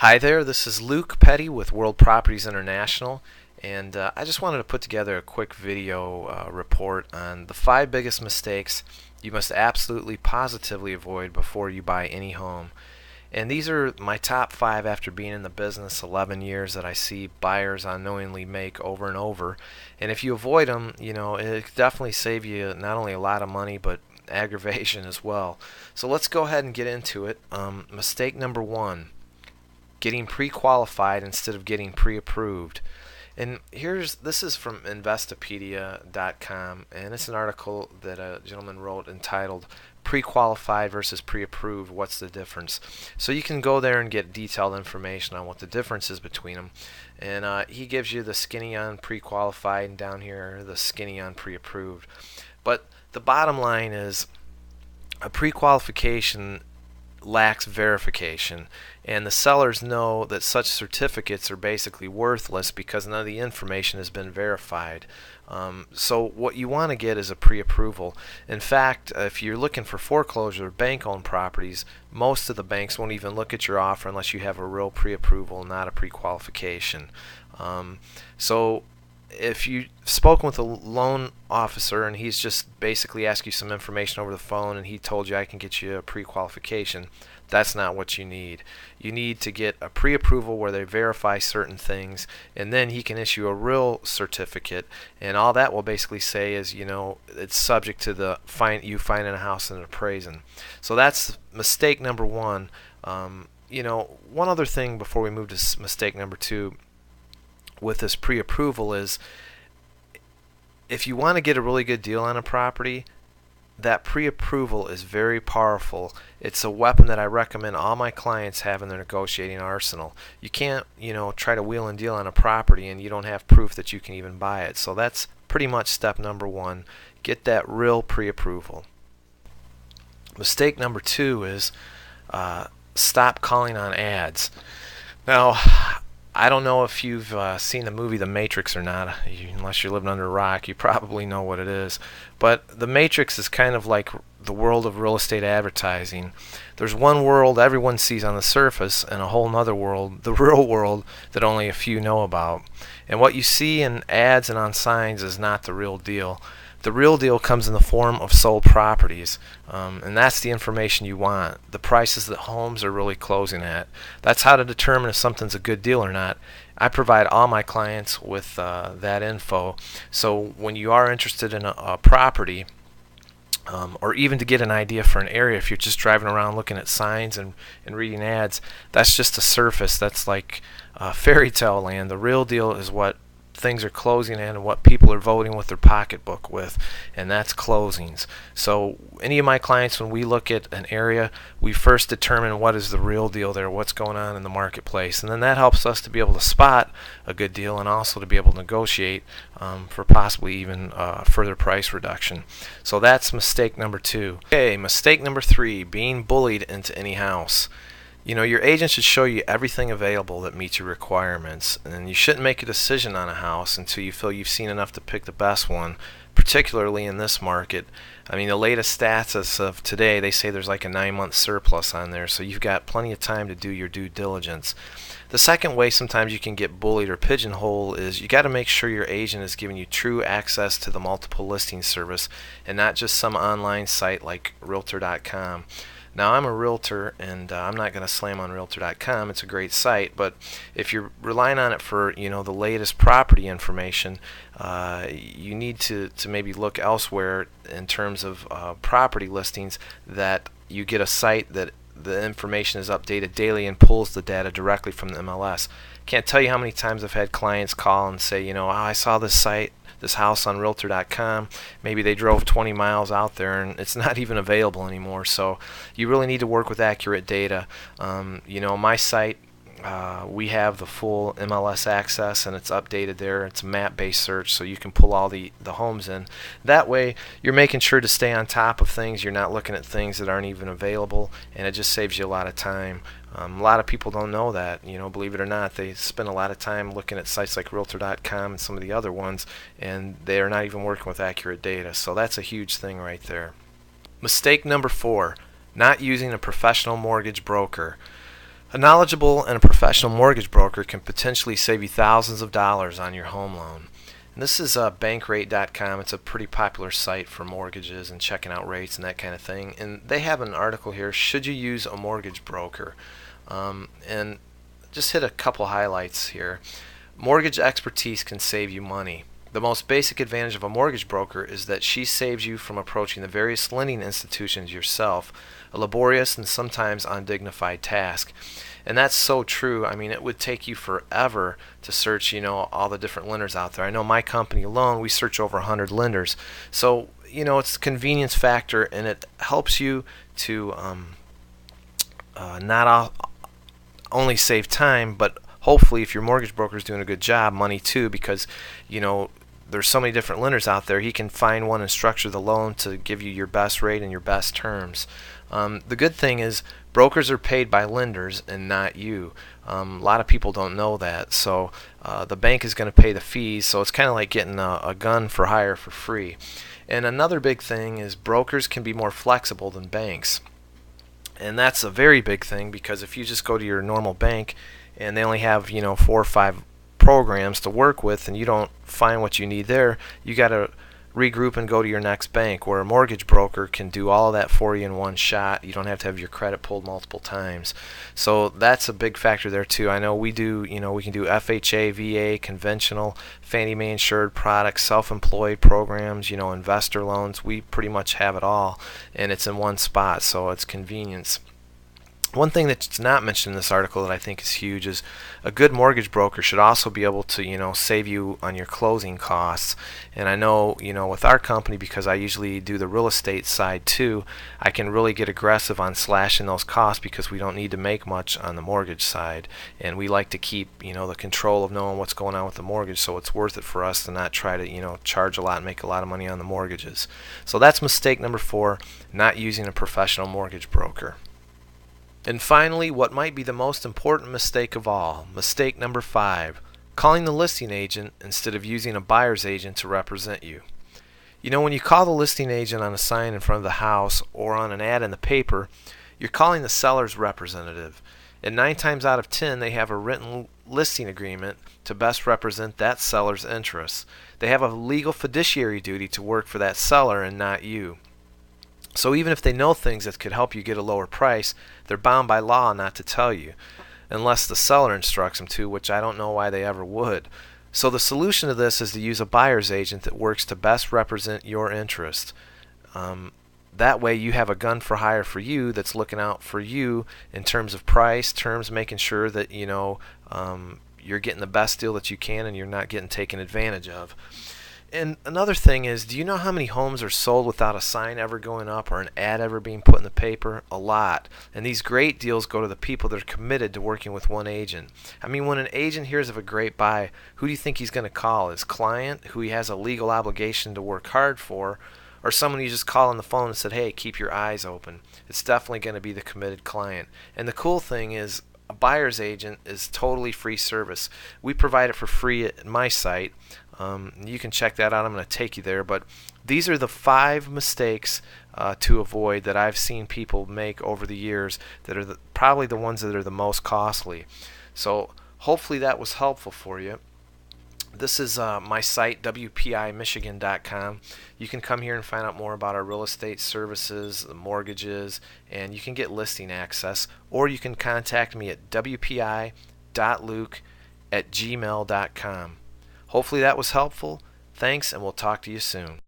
Hi there, this is Luke Petty with World Properties International, and I just wanted to put together a quick video report on the 5 biggest mistakes you must absolutely positively avoid before you buy any home. And these are my top 5 after being in the business 11 years that I see buyers unknowingly make over and over. And if you avoid them, it could definitely save you not only a lot of money but aggravation as well. So let's go ahead and get into it. Mistake number 1. Getting pre-qualified instead of getting pre-approved. And this is from Investopedia.com, and it's an article that a gentleman wrote entitled Pre-qualified versus pre-approved, what's the difference? So you can go there and get detailed information on what the difference is between them. And he gives you the skinny on pre-qualified, and down here the skinny on pre-approved. But the bottom line is a pre-qualification lacks verification, and the sellers know that such certificates are basically worthless because none of the information has been verified. So what you want to get is a pre-approval. In fact, if you're looking for foreclosure or bank-owned properties, most of the banks won't even look at your offer unless you have a real pre-approval, not a pre-qualification. So if you've spoken with a loan officer and he's just basically asked you some information over the phone and he told you I can get you a pre-qualification, that's not what you need. You need to get a pre-approval where they verify certain things, and then he can issue a real certificate, and all that will basically say is, it's subject to you finding a house and appraising. So that's mistake number 1. One other thing before we move to mistake number 2 with this pre-approval is, if you want to get a really good deal on a property, that pre-approval is very powerful. It's a weapon that I recommend all my clients have in their negotiating arsenal. You can't, try to wheel and deal on a property and you don't have proof that you can even buy it. So that's pretty much step number 1. Get that real pre-approval. Mistake number 2 is stop calling on ads. Now, I don't know if you've seen the movie The Matrix or not. Unless you're living under a rock, you probably know what it is. But The Matrix is kind of like the world of real estate advertising. There's one world everyone sees on the surface and a whole nother world, the real world, that only a few know about. And what you see in ads and on signs is not the real deal. The real deal comes in the form of sold properties, and that's the information you want, the prices that homes are really closing at. That's how to determine if something's a good deal or not. I provide all my clients with that info, so when you are interested in a property, or even to get an idea for an area, if you're just driving around looking at signs and reading ads, that's just a surface. That's like fairy tale land. The real deal is what things are closing in and what people are voting with their pocketbook with, and that's closings. So any of my clients, when we look at an area, we first determine what is the real deal there, what's going on in the marketplace, and then that helps us to be able to spot a good deal and also to be able to negotiate for possibly even further price reduction. So that's mistake number 2. Okay, mistake number 3, being bullied into any house. Your agent should show you everything available that meets your requirements, and you shouldn't make a decision on a house until you feel you've seen enough to pick the best one, particularly in this market. I mean, the latest stats as of today, they say there's like a 9-month surplus on there, so you've got plenty of time to do your due diligence. The second way sometimes you can get bullied or pigeonholed is you got to make sure your agent is giving you true access to the multiple listing service and not just some online site like Realtor.com. Now, I'm a realtor, and I'm not going to slam on Realtor.com. It's a great site, but if you're relying on it for the latest property information, you need to maybe look elsewhere in terms of property listings, that you get a site that the information is updated daily and pulls the data directly from the MLS. Can't tell you how many times I've had clients call and say, I saw this house on Realtor.com. Maybe they drove 20 miles out there and it's not even available anymore. So you really need to work with accurate data. My site, we have the full MLS access and it's updated there. It's a map-based search, so you can pull all the homes in. That way you're making sure to stay on top of things. You're not looking at things that aren't even available, and it just saves you a lot of time. A lot of people don't know that, believe it or not. They spend a lot of time looking at sites like Realtor.com and some of the other ones, and they are not even working with accurate data. So that's a huge thing right there. Mistake number 4, not using a professional mortgage broker. A knowledgeable and a professional mortgage broker can potentially save you thousands of dollars on your home loan. And this is bankrate.com. It's a pretty popular site for mortgages and checking out rates and that kind of thing. And they have an article here, should you use a mortgage broker? And just hit a couple highlights here. Mortgage expertise can save you money. The most basic advantage of a mortgage broker is that she saves you from approaching the various lending institutions yourself, a laborious and sometimes undignified task. And that's so true. I mean, it would take you forever to search, all the different lenders out there. I know my company alone, we search over 100 lenders. So, it's the convenience factor, and it helps you to not only save time, but hopefully if your mortgage broker is doing a good job, money too, because, there's so many different lenders out there. He can find one and structure the loan to give you your best rate and your best terms. The good thing is brokers are paid by lenders and not you. A lot of people don't know that. So the bank is going to pay the fees. So it's kind of like getting a gun for hire for free. And another big thing is brokers can be more flexible than banks. And that's a very big thing, because if you just go to your normal bank and they only have 4 or 5 programs to work with, and you don't find what you need there, you got to regroup and go to your next bank, where a mortgage broker can do all of that for you in one shot. You don't have to have your credit pulled multiple times. So that's a big factor there too. I know we do, we can do FHA, VA, conventional, Fannie Mae insured products, self-employed programs, investor loans. We pretty much have it all, and it's in one spot, so it's convenience. One thing that's not mentioned in this article that I think is huge is a good mortgage broker should also be able to, save you on your closing costs. And I know, with our company, because I usually do the real estate side too, I can really get aggressive on slashing those costs, because we don't need to make much on the mortgage side. And we like to keep, the control of knowing what's going on with the mortgage, so it's worth it for us to not try to, charge a lot and make a lot of money on the mortgages. So that's mistake number 4, not using a professional mortgage broker. And finally, what might be the most important mistake of all, mistake number 5, calling the listing agent instead of using a buyer's agent to represent you. When you call the listing agent on a sign in front of the house or on an ad in the paper, you're calling the seller's representative. And 9 times out of 10, they have a written listing agreement to best represent that seller's interests. They have a legal fiduciary duty to work for that seller and not you. So even if they know things that could help you get a lower price, they're bound by law not to tell you, unless the seller instructs them to, which I don't know why they ever would. So the solution to this is to use a buyer's agent that works to best represent your interest. That way you have a gun for hire for you that's looking out for you in terms of price, terms, making sure that you're getting the best deal that you can and you're not getting taken advantage of. And another thing is, do you know how many homes are sold without a sign ever going up or an ad ever being put in the paper? A lot. And these great deals go to the people that are committed to working with one agent. I mean, when an agent hears of a great buy, who do you think he's going to call? His client, who he has a legal obligation to work hard for, or someone you just call on the phone and said, hey, keep your eyes open? It's definitely going to be the committed client. And the cool thing is, a buyer's agent is totally free service. We provide it for free at my site. You can check that out. I'm going to take you there. But these are the 5 mistakes to avoid that I've seen people make over the years that are probably the ones that are the most costly. So hopefully that was helpful for you. This is my site, WPIMichigan.com. You can come here and find out more about our real estate services, the mortgages, and you can get listing access. Or you can contact me at wpi.luke@gmail.com. Hopefully that was helpful. Thanks, and we'll talk to you soon.